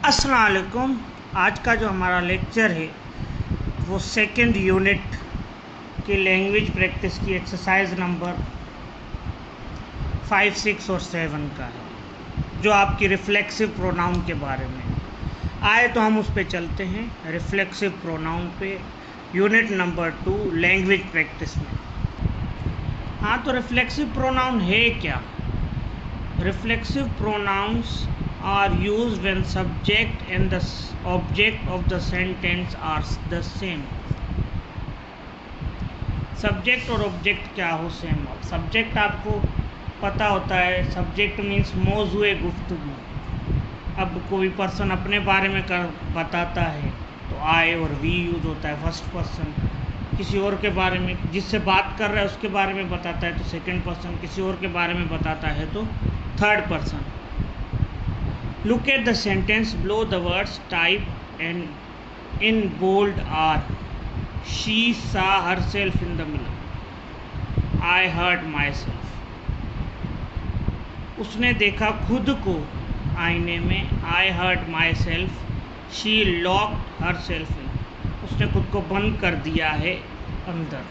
अस्सलाम वालेकुम। आज का जो हमारा लेक्चर है वो सेकंड यूनिट की लैंग्वेज प्रैक्टिस की एक्सरसाइज नंबर 5, 6 और 7 का है, जो आपकी रिफ्लेक्सिव प्रोनाउन के बारे में आए। तो हम उस पे चलते हैं, रिफ्लेक्सिव प्रोनाउन पे, यूनिट नंबर 2 लैंग्वेज प्रैक्टिस में। हाँ, तो रिफ्लेक्सिव प्रोनाउन है क्या? Reflexive pronouns are used when subject and the object of the sentence are the same. Subject और ऑब्जेक्ट क्या हो सेम? सब्जेक्ट आपको पता होता है, सब्जेक्ट मीन्स मौजूए गुफ्तगू। अब कोई पर्सन अपने बारे में बताता है तो आई और वी यूज होता है फर्स्ट पर्सन। किसी और के बारे में, जिससे बात कर रहा है उसके बारे में बताता है तो सेकंड पर्सन, किसी और के बारे में बताता है तो third person. Look at the sentence below the words type and in bold are she saw herself in the mirror, I hurt myself. उसने देखा खुद को आईने में, I hurt myself, she locked herself in, उसने खुद को बंद कर दिया है अंदर।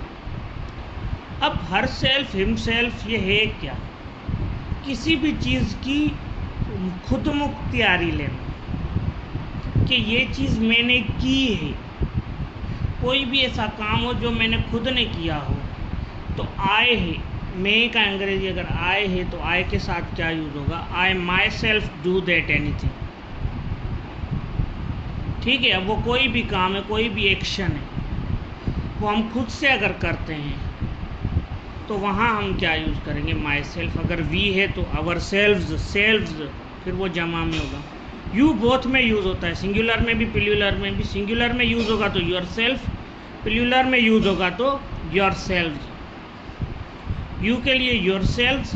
अब हर सेल्फ हिम सेल्फ ये है क्या? किसी भी चीज़ की खुद मुख्तियारी लेना कि ये चीज़ मैंने की है। कोई भी ऐसा काम हो जो मैंने खुद ने किया हो तो आए है, मैं का अंग्रेजी अगर आए है तो आए के साथ क्या यूज़ होगा? I myself do that anything. ठीक है, अब वो कोई भी काम है, कोई भी एक्शन है, वो हम खुद से अगर करते हैं तो वहाँ हम क्या यूज़ करेंगे? My self. अगर वी है तो आवर सेल्व्स, सेल्व्स फिर वो जमा में होगा। यू बोथ में यूज़ होता है, सिंगुलर में भी प्लूरल में भी। सिंगुलर में यूज़ होगा तो योर सेल्फ, प्लूरल में यूज़ होगा तो योर सेल्व्स। यू के लिए योर सेल्व्स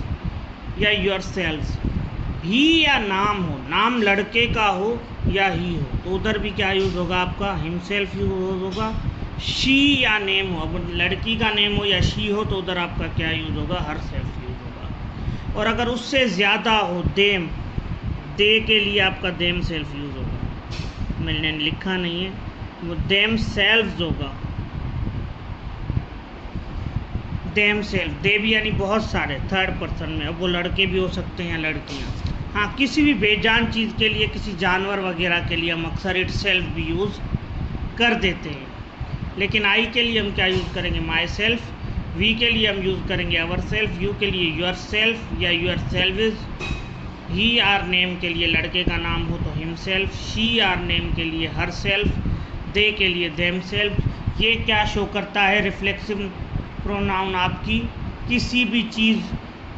या योर सेल्व्स। ही या नाम हो, नाम लड़के का हो या ही हो तो उधर भी क्या यूज़ होगा? आपका हिमसेल्फ यूज़ होगा। शी या नेम हो, अब लड़की का नेम हो या शी हो तो उधर आपका क्या यूज़ होगा? हर सेल्फ यूज़ होगा। और अगर उससे ज़्यादा हो, देम, दे के लिए आपका देम सेल्फ यूज़ होगा। मैंने लिखा नहीं है, वो देम सेल्व्स होगा। देम सेल्फ, दे भी यानी बहुत सारे, थर्ड पर्सन में। अब वो लड़के भी हो सकते हैं या लड़कियाँ। हाँ, किसी भी बेजान चीज़ के लिए, किसी जानवर वगैरह के लिए हम अक्सर इट सेल्फ भी यूज़ कर देते हैं। लेकिन आई के लिए हम क्या यूज़ करेंगे? My self. वी के लिए हम यूज़ करेंगे आवर सेल्फ। यू के लिए योर सेल्फ या your selves. He or name के लिए लड़के का नाम हो तो him self. She or name के लिए हर सेल्फ। दे के लिए देम सेल्फ। ये क्या शो करता है? रिफ्लेक्सिव प्रोनाउन आपकी किसी भी चीज़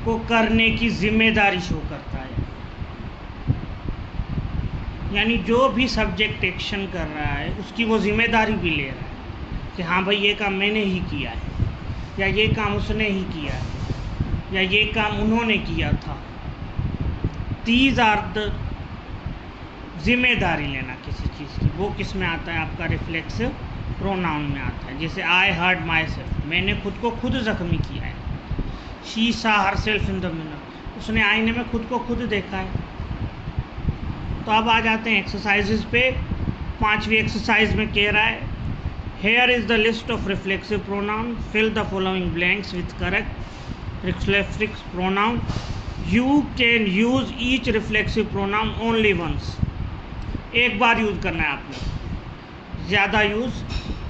को करने की जिम्मेदारी शो करता है। यानी जो भी सब्जेक्ट एक्शन कर रहा है उसकी वो जिम्मेदारी भी ले रहा है कि हाँ भाई ये काम मैंने ही किया है, या ये काम उसने ही किया है, या ये काम उन्होंने किया था। दीज आर द जिम्मेदारी लेना किसी चीज़ की, वो किस में आता है? आपका रिफ्लेक्सिव प्रोनाउन में आता है। जैसे आई हर्ट माई सेल्फ, मैंने खुद को खुद जख्मी किया है। शी सा her self in the mirror, उसने आईने में खुद को खुद देखा है। तो अब आ जाते हैं एक्सरसाइजेज पे। 5वीं एक्सरसाइज में कह रहा है, here is the list of reflexive pronoun, fill the following blanks with correct reflexive pronoun. You can use each reflexive pronoun only once. एक बार यूज़ करना है आपने, ज़्यादा यूज़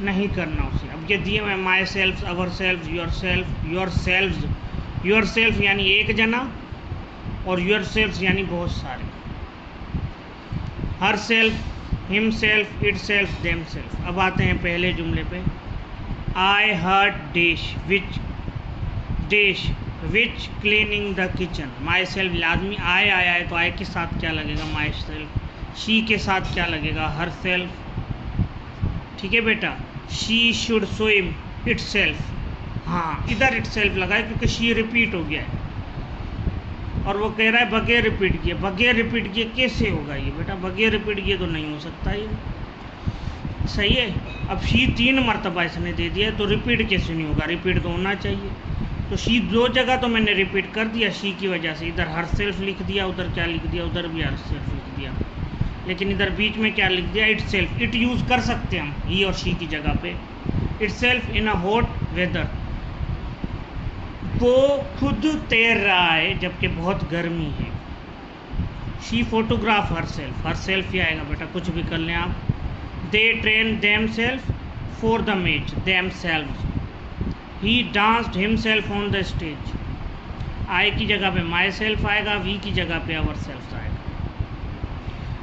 नहीं करना उसे। अब ये दिए हुए myself, ourselves, yourself, yourselves. Yourself यानी एक जना और योर सेल्फ यानी बहुत सारे। Herself, himself, itself, themselves. अब आते हैं पहले जुमले पे। I hurt dash which, dash which cleaning the kitchen. Myself लाजमी आई आया है तो आई के साथ क्या लगेगा? My self. शी के साथ क्या लगेगा? Her self. ठीक है बेटा। She should swim it self. हाँ, इधर इट सेल्फ लगा है क्योंकि शी रिपीट हो गया है और वो कह रहा है बगैर रिपीट किए। बगैर रिपीट किए कैसे होगा ये बेटा? बगैर रिपीट किए तो नहीं हो सकता ये, सही है। अब शी 3 मरतबा इसने दे दिया तो रिपीट कैसे नहीं होगा? रिपीट तो होना चाहिए। तो शी 2 जगह तो मैंने रिपीट कर दिया शी की वजह से। इधर हर सेल्फ लिख दिया, उधर क्या लिख दिया? उधर भी हर सेल्फ लिख दिया। लेकिन इधर बीच में क्या लिख दिया, इट सेल्फ। इट यूज़ कर सकते हैं हम ही और शी की जगह पे। Itself in a hot weather, वो खुद तैर रहा है जबकि बहुत गर्मी है। She photograph herself, herself ही आएगा बेटा, कुछ भी कर लें आप। They train themselves for the match, themselves. He danced himself on the stage, I की जगह पे माई सेल्फ आएगा, वी की जगह पे आवर सेल्फ आएगा।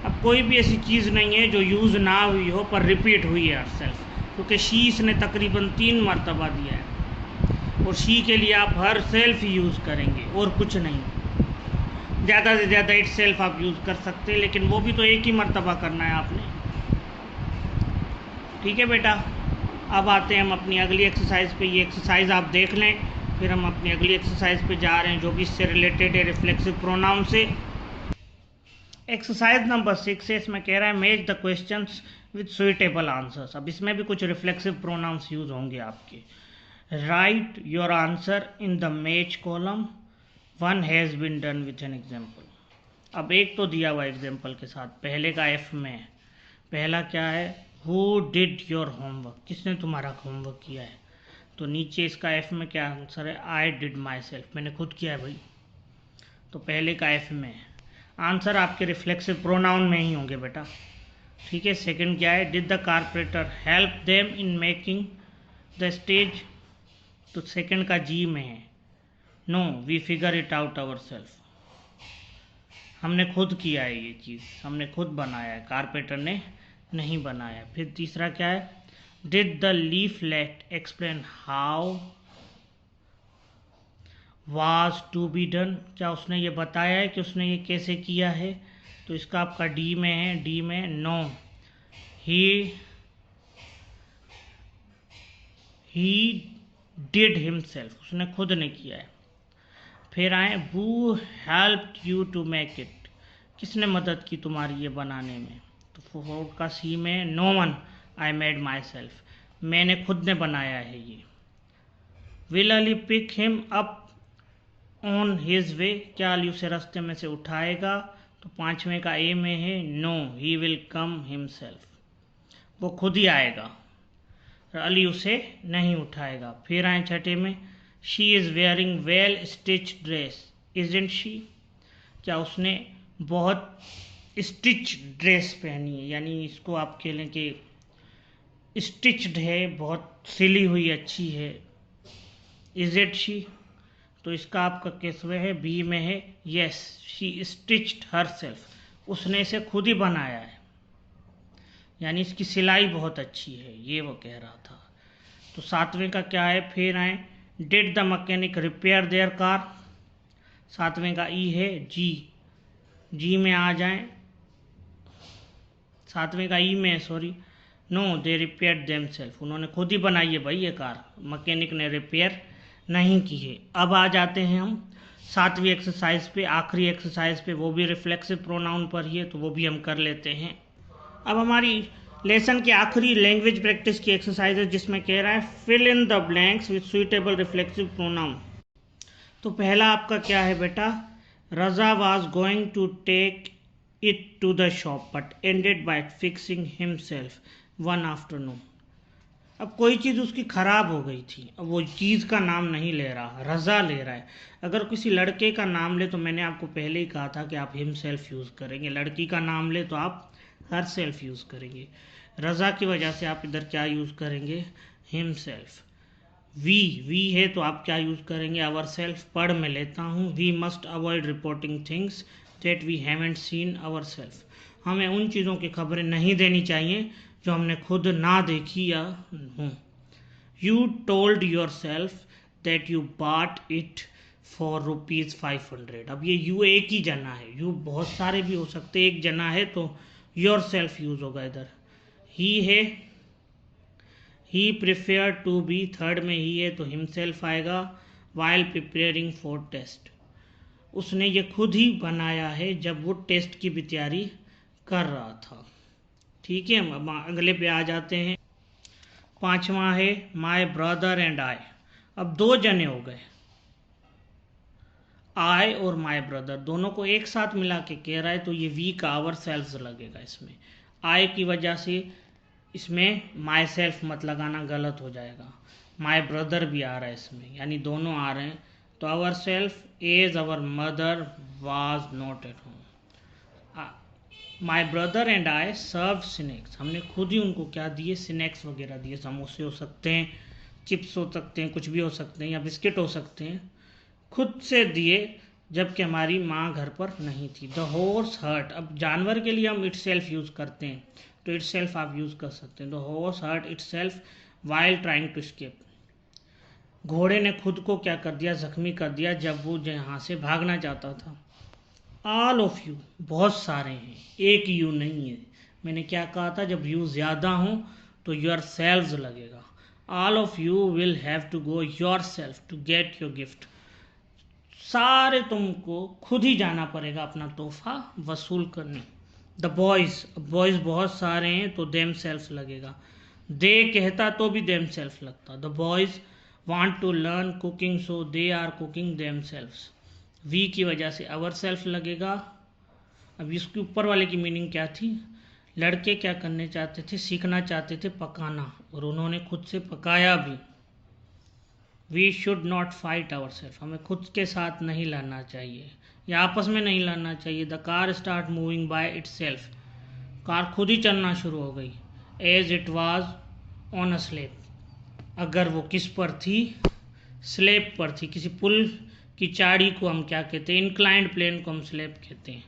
अब कोई भी ऐसी चीज़ नहीं है जो यूज़ ना हुई हो पर रिपीट हुई है हर सेल्फ, क्योंकि शी इसने तकरीबन 3 मरतबा दिया है, और शी के लिए आप हर सेल्फ ही यूज़ करेंगे और कुछ नहीं। ज़्यादा से ज़्यादा इट सेल्फ आप यूज़ कर सकते हैं, लेकिन वो भी तो एक ही मरतबा करना है आपने। ठीक है बेटा, अब आते हैं हम अपनी अगली एक्सरसाइज पे। ये एक्सरसाइज आप देख लें, फिर हम अपनी अगली एक्सरसाइज पे जा रहे हैं जो भी इससे रिलेटेड है, रिफ्लेक्सिव प्रोनाउन से। एक्सरसाइज नंबर 6 है, इसमें कह रहा है match the questions with suitable answers. अब इसमें भी कुछ रिफ्लेक्सिव प्रोनाउंस यूज होंगे आपके। Write your answer in the match column, one has been done with an example. अब एक तो दिया हुआ एग्जाम्पल के साथ, पहले का एफ में पहला क्या है, हु डिड योर होमवर्क, किसने तुम्हारा होमवर्क किया है। तो नीचे इसका एफ में क्या आंसर है, आई डिड माई सेल्फ, मैंने खुद किया है भाई। तो पहले का एफ में आंसर आपके रिफ्लेक्सिव प्रोनाउन में ही होंगे बेटा। ठीक है, सेकंड क्या है, did the carpenter help them in making the stage, तो सेकंड का जी में है, no we figure it out our self, हमने खुद किया है ये चीज़, हमने खुद बनाया है, कारपेंटर ने नहीं बनाया। फिर तीसरा क्या है, did the leaflet explain how was to be done, क्या उसने ये बताया है कि उसने ये कैसे किया है। तो इसका आपका डी में है, डी में नो ही डिड हिमसेल्फ, उसने खुद ने किया है। फिर आए, who helped you to make it, किसने मदद की तुम्हारी ये बनाने में। तो फोर्थ का सी में no one, I made my self, मैंने खुद ने बनाया है ये। Will Ali pick him up on his way, क्या अली उसे रास्ते में से उठाएगा। तो पांचवें का ए में है, no he will come himself, वो खुद ही आएगा, अली उसे नहीं उठाएगा। फिर आए छठे में, she is wearing well stitch dress isn't she, क्या उसने बहुत स्टिच ड्रेस पहनी है, यानी इसको आप कह लें कि स्टिच्ड है, बहुत सिली हुई अच्छी है, इज इट शी। तो इसका आपका किसमें है, बी में है, yes she stitched her self, उसने इसे खुद ही बनाया है, यानी इसकी सिलाई बहुत अच्छी है, ये वो कह रहा था। तो सातवें का क्या है, फिर आए, did the mechanic repair their car, सातवें का ई है, जी, जी में आ जाएं, सातवें का ई में, सॉरी, नो दे रिपेयर देम सेल्फ, उन्होंने खुद ही बनाई है भाई ये कार, मैकेनिक ने रिपेयर नहीं की है। अब आ जाते हैं हम सातवीं एक्सरसाइज पे, आखिरी एक्सरसाइज पे, वो भी रिफ्लेक्सिव प्रोनाउन पर ही है, तो वो भी हम कर लेते हैं। अब हमारी लेसन की आखिरी लैंग्वेज प्रैक्टिस की एक्सरसाइज है, जिसमें कह रहा है fill in the blanks with suitable reflexive pronoun. तो पहला आपका क्या है बेटा, Raza was going to take it to the shop but ended by fixing himself one afternoon. अब कोई चीज़ उसकी ख़राब हो गई थी, अब वो चीज़ का नाम नहीं ले रहा, रज़ा ले रहा है। अगर किसी लड़के का नाम ले तो मैंने आपको पहले ही कहा था कि आप हिम सेल्फ यूज़ करेंगे, लड़की का नाम ले तो आप हर सेल्फ यूज़ करेंगे। रज़ा की वजह से आप इधर क्या यूज़ करेंगे, हिम सेल्फ। वी है तो आप क्या यूज़ करेंगे, आवर सेल्फ। पढ़ में लेता हूँ, we must avoid reporting things that we haven't seen our self, हमें उन चीज़ों की खबरें नहीं देनी चाहिए जो हमने खुद ना देखी या हूँ। You told your self that you bought it for ₹500। अब ये यू एक ही जना है, यू बहुत सारे भी हो सकते, एक जना है तो योर सेल्फ यूज़ होगा इधर। ही है, ही प्रिफेयर टू बी, थर्ड में ही है तो हिमसेल्फ आएगा। वाइल प्रिपेयरिंग फॉर टेस्ट, उसने ये खुद ही बनाया है जब वो टेस्ट की भी तैयारी कर रहा था। ठीक है, अब अगले पे आ जाते हैं। पांचवा है माय ब्रदर एंड आई। अब दो जने हो गए, आई और माई ब्रदर दोनों को एक साथ मिला के कह रहा है, तो ये वी का आवर सेल्फ लगेगा इसमें। आई की वजह से इसमें माई सेल्फ मत लगाना, गलत हो जाएगा। माई ब्रदर भी आ रहा है इसमें, यानी दोनों आ रहे हैं। तो our self as our mother was not at home. My brother and I serve snacks, हमने खुद ही उनको क्या दिए, स्नैक्स वगैरह दिए। समोसे हो सकते हैं, चिप्स हो सकते हैं, कुछ भी हो सकते हैं, या बिस्किट हो सकते हैं, खुद से दिए, जबकि हमारी माँ घर पर नहीं थी। द हॉर्स हर्ट, अब जानवर के लिए हम इट सेल्फ यूज़ करते हैं, तो इट सेल्फ आप यूज़ कर सकते हैं। The horse hurt it self while trying to escape, घोड़े ने खुद को क्या कर दिया, जख्मी कर दिया जब वो यहाँ से भागना चाहता था। ऑल ऑफ यू, बहुत सारे हैं, एक यू नहीं है। मैंने क्या कहा था, जब यू ज़्यादा हो तो योर सेल्व्स लगेगा। All of you will have to go your self to get your gift, सारे तुमको खुद ही जाना पड़ेगा अपना तोहफा वसूल करने। द बॉयज़, बॉयज़ बहुत सारे हैं तो देम सेल्फ लगेगा। दे कहता तो भी देम सेल्फ लगता। The boys want to learn cooking so they are cooking them selfs, we की वजह से आवर सेल्फ लगेगा। अब इसके ऊपर वाले की मीनिंग क्या थी, लड़के क्या करने चाहते थे, सीखना चाहते थे पकाना, और उन्होंने खुद से पकाया भी। We should not fight our self, हमें खुद के साथ नहीं लड़ना चाहिए या आपस में नहीं लड़ना चाहिए। The car start moving by it self, car खुद ही चलना शुरू हो गई। As it was on a slab, अगर वो किस पर थी, स्लेब पर थी। किसी पुल की चाड़ी को हम क्या कहते हैं, इंक्लाइंड प्लेन को हम स्लेब कहते हैं।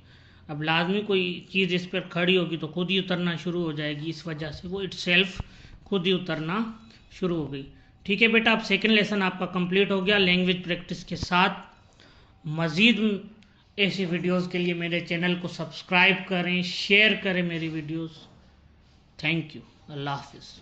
अब लाजमी कोई चीज़ इस पर खड़ी होगी तो खुद ही उतरना शुरू हो जाएगी, इस वजह से वो इट सेल्फ खुद ही उतरना शुरू हो गई। ठीक है बेटा, अब सेकंड लेसन आपका कंप्लीट हो गया लैंग्वेज प्रैक्टिस के साथ। मज़ीद ऐसी वीडियोस के लिए मेरे चैनल को सब्सक्राइब करें, शेयर करें मेरी वीडियोस। थैंक यू, अल्लाह हाफिज़।